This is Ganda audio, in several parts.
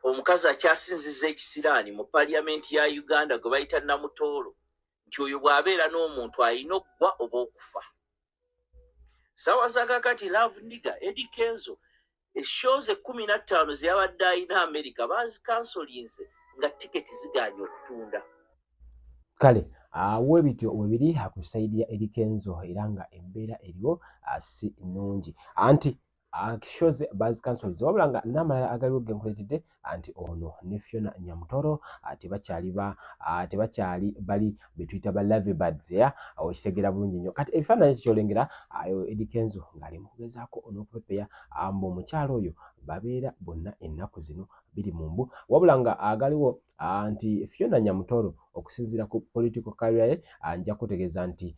omukazi akyasinziza ekisiraani mu paliyamenti ya Uganda gwe bayita Namutoolo nti oyo bw'abeera n'omuntu alina okuggwa oba okufa. Ssaawa za kakati Love Nigga Eddie Kenzo eshows 15 ze yabadde alina America bazikansolinze nga tiketi zigaanye okutunda. Kale webityo webiri hakusaidia Eddie Kenzo era nga embeera eriwo si nnungi anti shows bazikansolinze wabula nga n'amalala agaliwo genkoletedde anti ono ne Fiona Nyamutoro tebakyali bali betuyita ba Love Birds awo kisegera bulungi nnyo kati ebifaananyi kyolengera Eddie Kenzo ng'ali mu kugezaako n'okupepeya mbu omukyalo oyo babeera bonna ennaku zino biri mu mbu wabula nga agaliwo anti Fiona Nyamutoro okusinziira ku political career ye nja kutegeeza nti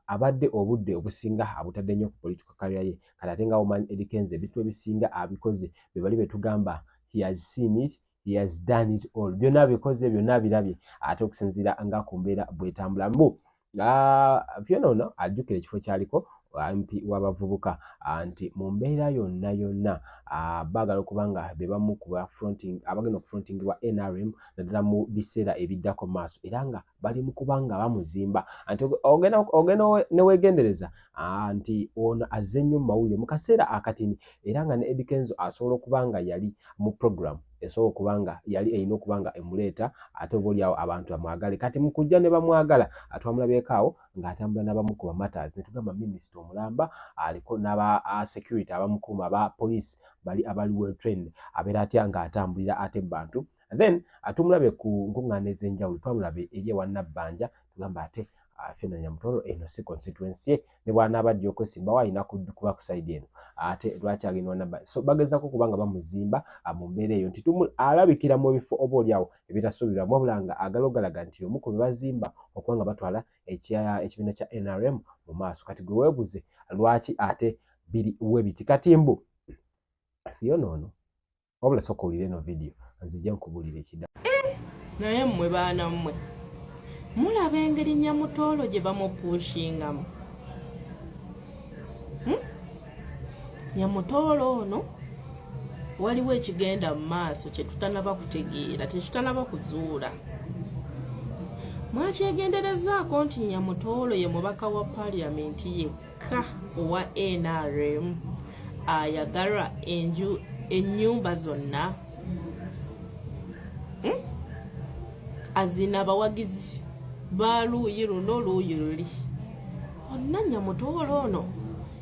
abadde obudde obusinga abutadde nnyo ku political career ye kati ate nga omanyi Eddie Kenzo ebintu ebisinga abikoze be bali betugamba he has seen it, he has done it all. Byonna abikoze byonna abirabye ate okusinziira nga ku mbeera bwetambula mbu Fiona ono ajjukira ekifo kyaliko MP w'abavubuka anti mu mbeera yonna baagala okubanga be bamu ku abagenda okufrontingibwa NRM naddala mu biseera ebiddako maaso era nga bali mu kubanga bamuzimba anti ogenda ne weegendereza nti ono azze nnyo mu mawulire mu kaseera akatini era nga ne Eddie Kenzo asobola okubanga yali mu program esobola okubanga yali erina okubanga emuleeta ate obaolyawo abantu bamwagale kati mu kujja ne bamwagala twamulabyeko awo ng'atambula n'abamu ku bamatters ne tugamba minisita omulamba aliko n'aba security abamukuuma aba police bali abali well trained abeera atya ng'atambulira ate bantu then tumulabe ku nkuŋŋaana ez'enjawulo twamulabe eri ewa Nabbanja tugamba ate Fiona Nyamutoro eno si constituency ye ne bw'anaaba ajja okwesimbawo alina kuba ku side eno ate lwaki agenda wa Nabbanja so bagezaako kubanga bamuzimba mu mbeera eyo nti alabikira mu bifo obaolyawo ebitasuubirwamu wabula nga agalaga nti omu ku be bazimba okuba nga batwala ekibiina kya NRM mu maaso kati gwe weebuze lwaki ate biri webiti kati mbu Fiona ono wabula sooka owulire eno vidiyo nzija nkubuulira ekidala naye mmwe baana mmwe mulaba engeri Nyamutoolo gye bamupushingamu Nyamutoolo ono waliwo ekigenda mu maaso kye tutanaba kutegeera tetutanaba kuzuula mwakyegenderezaako nti Nyamutoolo ye mubaka wa paliyamenti yekka owa NRM ayagala ennyumba zonna azina abawagizi ba luuyi luno luuyi luli onna Nyamutoolo ono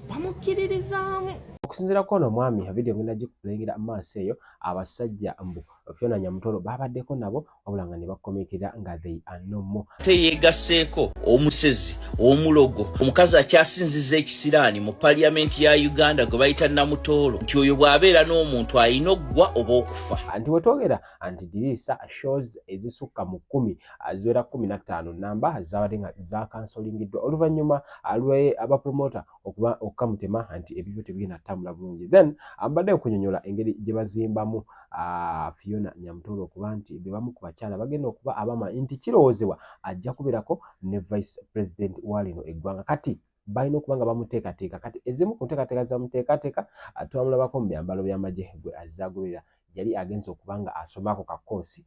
bamukkiririzaamu okusinziira ku ono omwami vidiyo ngenda gikulengera maaso eyo abasajja mbu Fiona Nyamutolo babaddeko nabo wabula nga ne bakomekerera nga they are no more. Teyeegaseeko omusezi omulogo omukazi akyasinziza ekisiraani mu paliyamenti ya Uganda gwe bayita Namutoolo nti oyo bw'abeera n'omuntu alina okuggwa oba okufa. Anti wetwogera anti diriisa shows ezisukka mu 10 ziwera 15 namba zaabadde nga zakansolingiddwa oluvannyuma abapromota okuba okkamutema anti ebibyo tebigenda kutambula bulungi. Then ambadde okunyonyola engeri gye bazimbamu Fiona Nyamutolo okuba nti be bamu ku bakyala bagenda okuba abamanyi nti kirowoozebwa ajja kubeerako ne vice president wa lino eggwanga kati balina okuba nga bamuteekateeka kati ezimu ku nteekateeka zamuteekateeka twamulabako mu byambalo by'amagye gwe azaagoberera yali agenza okuba nga asomako kakoosi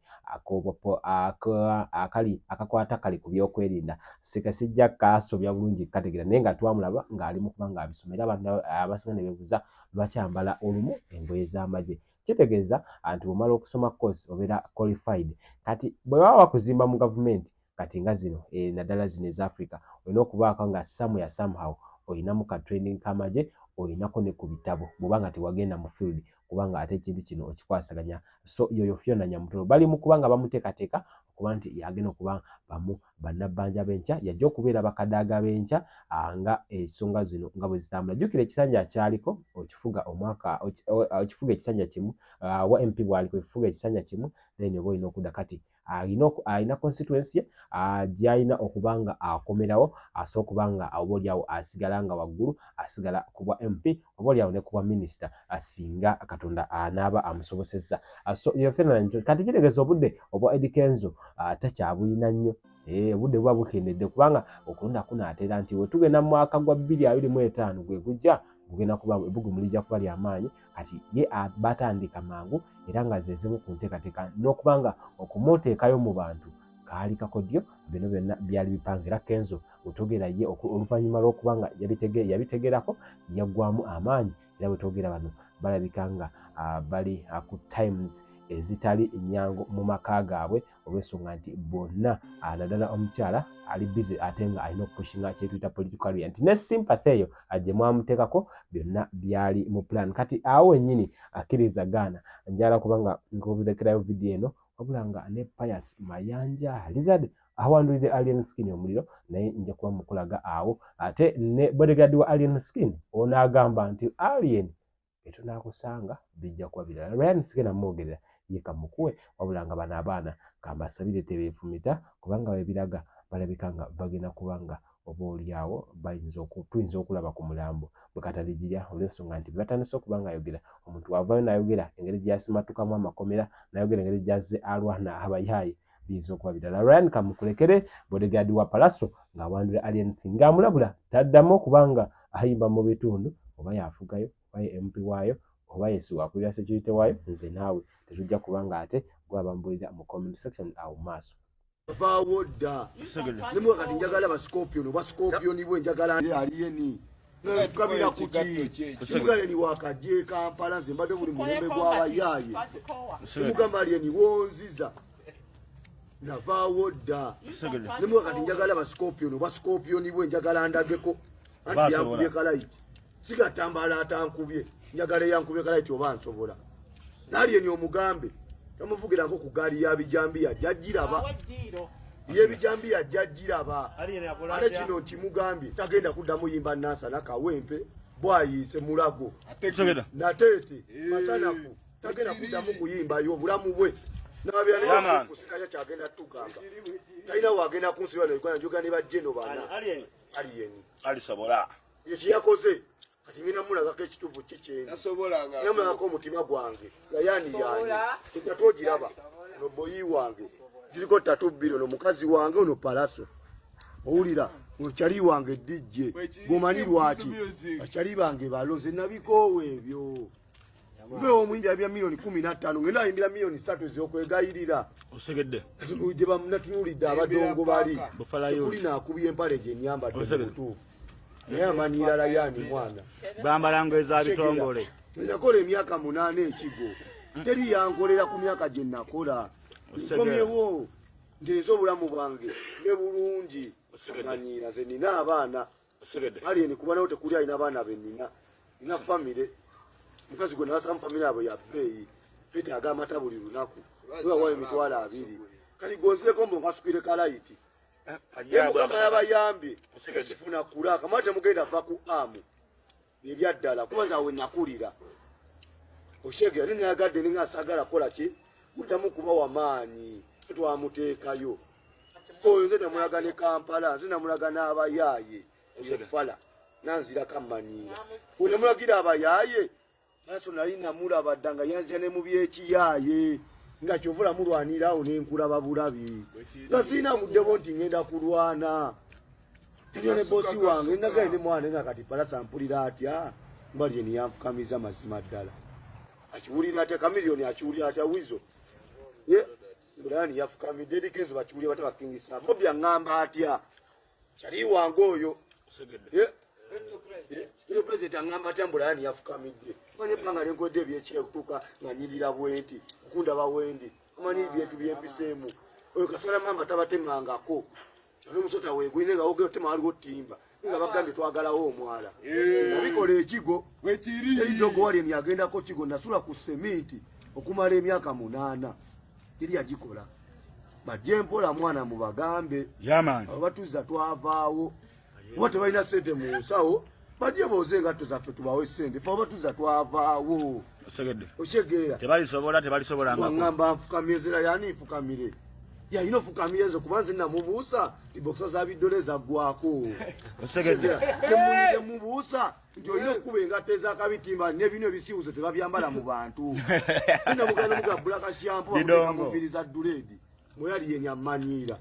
akakwata kali ku byokwerinda sikasijja kaasobya bulungi kategeera naye nga twamulaba ng'ali mu kuba nga abisomera abantu abasinga ne beebuuza lwaki ayambala olumu engoye z'amagye. Kitegeeza anti bw'omala okusoma course obeera qualified kati bwe baba bakuzimba mu gavumenti kati nga zino naddala zino eza Africa olina okubaako nga somehow olinamu ka training k'amagye olinako ne ku bitabo bw'oba nga tewagenda mu field kubanga ate ekintu kino okikwasaganya. So yoyo Fiona Nyamutolo bali mu kuba nga bamuteekateeka okuba nti yagenda okuba bamu bannabbanja b'enkya yajja okubeera bakadaaga b'enkya nga ensonga zino nga bwe zitambula. Jjukira ekisanja kyaliko okifuga omwaka okifuga ekisanja kimu wa MP bw'aliko ekifuga ekisanja kimu then oba olina okudda kati alina constituency gy'alina okuba nga akomerawo asobola okuba nga obaolyawo asigala nga waggulu asigala ku bwa MP obaolyawo ne ku bwa minisita asinga Katonda anaaba amusobosezza. So kati kitegeeza obudde obwa Eddie Kenzo takyabulina nnyo obudde buba bukendedde kubanga okulonda kunaatera nti we tugenda mu mwaka gwa 2025 gwe gujja bugenda kuba ebbuggumu lijja kuba ly'amaanyi kati ye batandika mangu era nga zezimu ku nteekateeka n'okubanga okumuteekayo mu bantu kaali kakodyo bino byonna byali bipangira Kenzo otogera ye oluvannyuma lw'okubanga yabitegerako yaggwamu amaanyi era bwetogera bano balabika nga bali ku times ezitali nyangu mu maka gaabwe olw'ensonga nti bonna naddala omukyala ali busy ate nga alina okupushinga kyetuyita political career nti ne sympathy eyo gye mwamuteekako byonna byali mu plan kati awo wennyini akkiriza gaana njala kubanga nkubirekerayo vidiyo eno wabula nga ne Pius Mayanja Lizard awandulire Alien Skin omuliro naye nja kuba mukulaga awo ate ne bodyguard wa Alien Skin ono agamba nti Alien etunaakusanga bijja kuba birala Ryan Skin amwogerera ye kamukuwe wabula nga bano abaana kambasabire tebeefumita kubanga webiraga balabika nga bagenda kubanga oba oliawo tuyinza okulaba ku mulambo bwe katalijirya olw'ensonga nti batandise okuba nga ayogera omuntu wavayo n'ayogera engeri gye yasimatukamu amakomera n'ayogera engeri gy'azze alwana abayaaye biyinza okuba birala Ryan kamukulekere bodyguard wa Palaso ng'awandula Alien Skin ng'amulabula taddamu okubanga ayimba mu bitundu oba yafugayo oba ye MP waayo oba yesi wakulira security waayo nze naawe tetujja kubanga ate gwabambulira mu comment section awo maaso Bawo dda nemu kati njagala ba Scorpion oba Scorpion bwe njagala aliyeni kabira kuti mugale ni wakaje Kampala nze mbadde buli mulembe gw'abayaaye mugamba aliyeni wonziza navaawo dda nemu kati njagala ba Scorpion oba Scorpion bwe njagala ndageko anti yankubye kalaiti sigatambala atankubye njagala yankubye kalaiti oba nsobola n'aliyeni omugambe tamuvugira nko ku gaali ya bijambiya jajjiraba ye bijambiya jajjiraba ate kino kimugambye tagenda kuddamu yimba Nansa nakawempe bwayiise mulago nateete masanafu tagenda kuddamu kuyimbayo obulamu bwe nabyanakusikaya kyagenda tugamba talina wagenda kunsiba nauganda njoga ne bajjeno bana aliyeni alisobola yekiyakoze kati ngenda mulagako ekituvu kikyeni namulagako omutima gwange gayani yange tetatogiraba no boyi wange ziriko tatu bbiri no mukazi wange ono Palaso owulira mukyali wange dijje gomanyi lwaki bakyali bange balonze nabikoowa ebyo mbe omuyimbi abya milioni 15 ngenda ayimbira milioni 3 ez'okwegayirira osegedde gye bamunatunulidde abadongo bali kuli naakubye empale gye nyambadde mutuufu naye amanyiira Layani mwana bambalanga eza bitongole nakola emyaka 8 ekigo teri yankolera ku myaka gye nakola nkomyewo nteeza obulamu bwange ne bulungi manyiira ze nina abaana aliyeni kuba nawo tekuli alina abaana be nina famire mukazi gwe nabasaka mu famire abo ya bbeeyi twetaaga amata buli lunaku wewawayo emitwalo 2 kati gonzireko mbo nkasukire kalaiti mukama yabayambye esifuna kula kamala temugenda va ku amu ebyaddala kubanza we nakulira oshegera ninayagadde ningasagala kola ki muddamu kuba wamaanyi twamuteekayo oyo nze namulaga ne Kampala nze namulaga n'abayaaye eyefala nanzira kamanyiira we namulagira abayaaye naso nali namulaba dda nga yanzira ne mu byekiyaaye nga kyovula mulwanirawo nenkulaba bulabi nga sirina muddebo nti ngenda kulwana tiriyo ne bosi wange nagaye ne mwana nga kati Palaso ampulira atya mbali yeni yanfukamiza mazima ddala akiwulira atya kamiliyoni akiwulira atya wizo Bulani yafukamidde Dikenzo bakiwulira bata bakingisa Bobi angamba atya kyali wange oyo iyo president angamba atya Bulani yafukamidde manye panga lengodde ebyekyetuka nga nyirira bwenti okunda bawendi amanyi byetu byempisemu oyo kasala mamba tabatemangako kyali musota wegwine nga oge tema aliwo timba nga bagambye twagalawo omwala nabikola ekigo ekidogo wali emyagendako kigo nasula ku sementi okumala emyaka 8 iri agikola bajje mpola mwana mu bagambe yamani abatuza twavaawo oba tebalina sente mu nsawo bajje boze nga tuzaffe tubawe sente fa abatuza twavaawo okyegera tebalisobola ngamba nfukamyezera yani nfukamire yalina ofukamire nze kubanze namubuusa tibokisa za bidole zaggwako mubuusa nti olina okuba engato ez'akabitimba nebino ebisiwuzo tebabyambala mu bantu namugana mugabula kashampo bamukamuviriza duledi mweyaliyeni amanyiira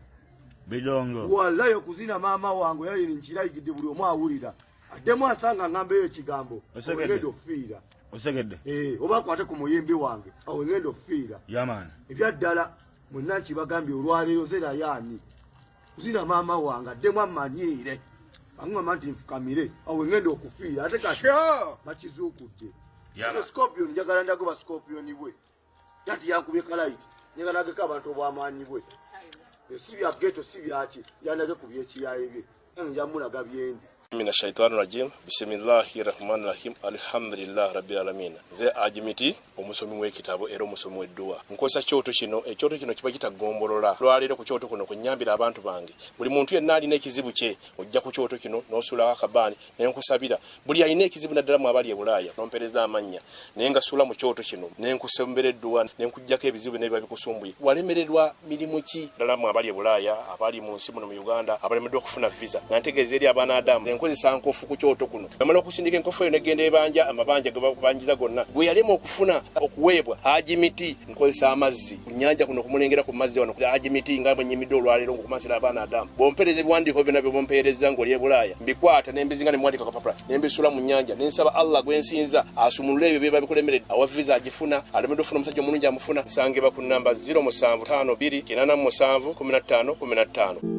walayo kuzina maama wange yaliyeni nkirayigidde buli omu awulira addemu ansanga ngambeyo ekigambo ogende ofiira Osegedde. Oba kwate ku muyimbi wange awo ngendo fiira. Yaman. Ebyaddala mwenna kibagambye olwaleero zera yaani. Zina maama wange addemu amanyiire. Angamba nti nfukamire awo ngendo okufiira ate kati bakizuukudde. Scorpion njagala ndagoba Scorpion bwe. Tati yakubye kalaiti njagala ageka abantu obwamaanyi bwe. Si bya ghetto si byaki yanage kubye kiyaye bye. Njamulaga byendi. Mina shaitani rajim bismillahirrahmanirrahim alhamdulillah rabbil alamin ze ajimiti omusomi w'ekitabo era omusomi w'edduwa nkosa kyoto kino ekyoto kino kiba kitagombolola lwaliro ku kyoto kuno kunyambira abantu bange buli muntu yenna alina ekizibu kye ojja ku kyoto kino n'osula akabani nenkusabira buli alina ekizibu naddala mu abali e Bulaaya nompereza amanya nenga sula mu kyoto kino nenkusembera edduwa nenkujjako ebizibu n'ebiba bikusumbuye walemererwa mirimu ki ddala mu abali e Bulaaya abali mu nsi muno mu Uganda abalemeddwa okufuna visa nantegeeza eri abaana Adamu enkozesa nkofu ku kyoto kuno bamala okusindika enkofu eyo negenda ebanja amabanja ge babanjiza gonna gwe yalema okufuna okuweebwa ajimiti nkozesa amazzi ku nnyanja kuno kumulengera ku mazzi wano ajimiti nga bwenyimidde olwaleero okumasira abaana Adamu bompereza ebiwandiiko byonna bye bompereza ng'oli e Bulaaya mbikwata nembizinga ne muwandika kapapula nembisula mu nnyanja nensaba Allah gwensinza asumulule ebyo byeba bikulemeredde awa visa agifuna alemeddwa okufuna omusajja omulungi amufuna nsangibwa ku namba 075 887 15 15.